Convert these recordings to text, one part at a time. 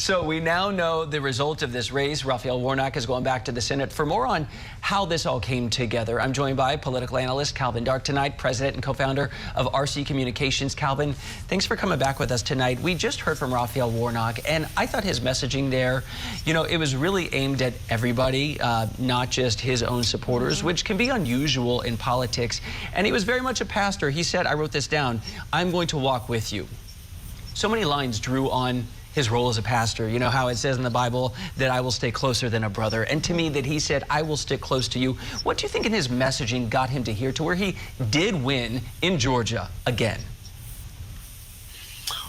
So we now know the result of this race. Raphael Warnock is going back to the Senate. For more on how this all came together, I'm joined by political analyst Calvin Dark tonight, president and co-founder of RC Communications. Calvin, thanks for coming back with us tonight. We just heard from Raphael Warnock, and I thought his messaging there, you know, it was really aimed at everybody, not just his own supporters, which can be unusual in politics. And he was very much a pastor. He said, I wrote this down, I'm going to walk with you. So many lines drew on his role as a pastor. You know how it says in the Bible that I will stay closer than a brother. And to me that he said, I will stick close to you. What do you think in his messaging got him to here to where he did win in Georgia again?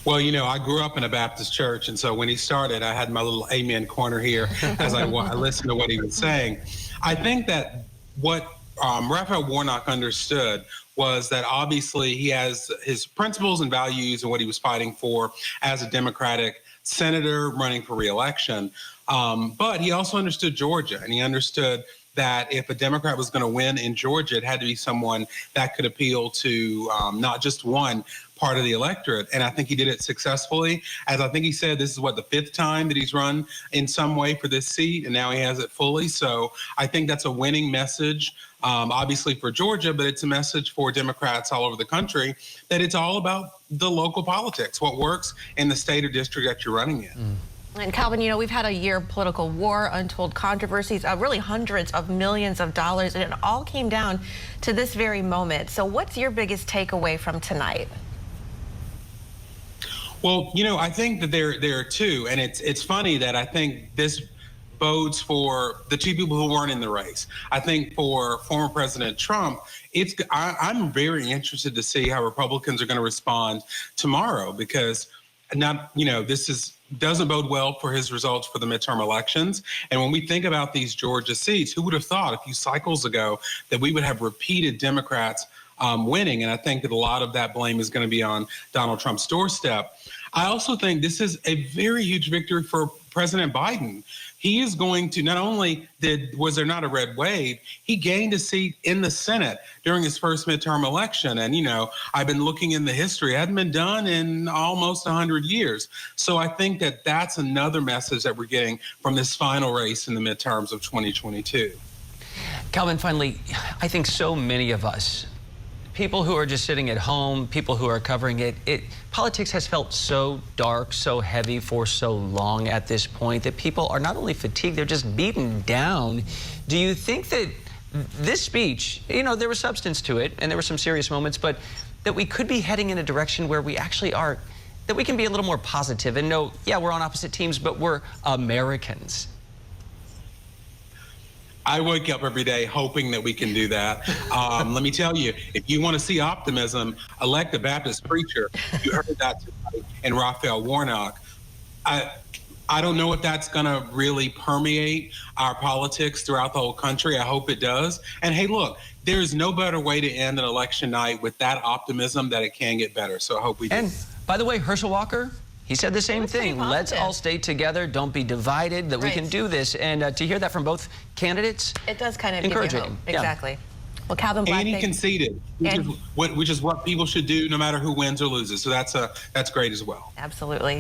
Well, you know, I grew up in a Baptist church, and so when he started, I had my little amen corner here as I listened to what he was saying. I think that what Raphael Warnock understood was that obviously he has his principles and values and what he was fighting for as a Democratic senator running for re-election. But he also understood Georgia, and he understood that if a Democrat was going to win in Georgia, it had to be someone that could appeal to not just one part of the electorate. And I think he did it successfully. As I think he said, this is what, the 5th time that he's run in some way for this seat, and now he has it fully. So I think that's a winning message, obviously for Georgia, but it's a message for Democrats all over the country that it's all about the local politics, what works in the state or district that you're running in. And Calvin, you know, we've had a year of political war, untold controversies, really hundreds of millions of dollars, and it all came down to this very moment. So what's your biggest takeaway from tonight? Well, you know, I think that there are two, and it's funny that I think this bodes for the two people who weren't in the race. I think for former President Trump, I'm very interested to see how Republicans are going to respond tomorrow, because this doesn't bode well for his results for the midterm elections. And when we think about these Georgia seats, who would have thought a few cycles ago that we would have repeated Democrats winning? And I think that a lot of that blame is going to be on Donald Trump's doorstep. I also think this is a very huge victory for President Biden. He is going to, not only was there not a red wave, he gained a seat in the Senate during his first midterm election. And, you know, I've been looking in the history, it hadn't been done in almost 100 years. So I think that that's another message that we're getting from this final race in the midterms of 2022. Calvin, finally, I think so many of us, people who are just sitting at home, people who are covering it, politics has felt so dark, so heavy for so long at this point that people are not only fatigued, they're just beaten down. Do you think that this speech, you know, there was substance to it and there were some serious moments, but that we could be heading in a direction where we actually are, that we can be a little more positive and know, yeah, we're on opposite teams, but we're Americans? I wake up every day hoping that we can do that. Let me tell you, if you want to see optimism, elect a Baptist preacher. You heard that tonight in Raphael Warnock. I don't know if that's going to really permeate our politics throughout the whole country. I hope it does. And hey, look, there's no better way to end an election night with that optimism that it can get better. So I hope we do. And by the way, Herschel Walker, he said the same thing. Let's all stay together. Don't be divided, that we can do this. And to hear that from both candidates, it does kind of encouraging. Give you hope. Exactly. Yeah. Well, Calvin Black, and he conceded, which is what people should do no matter who wins or loses. So that's great as well. Absolutely.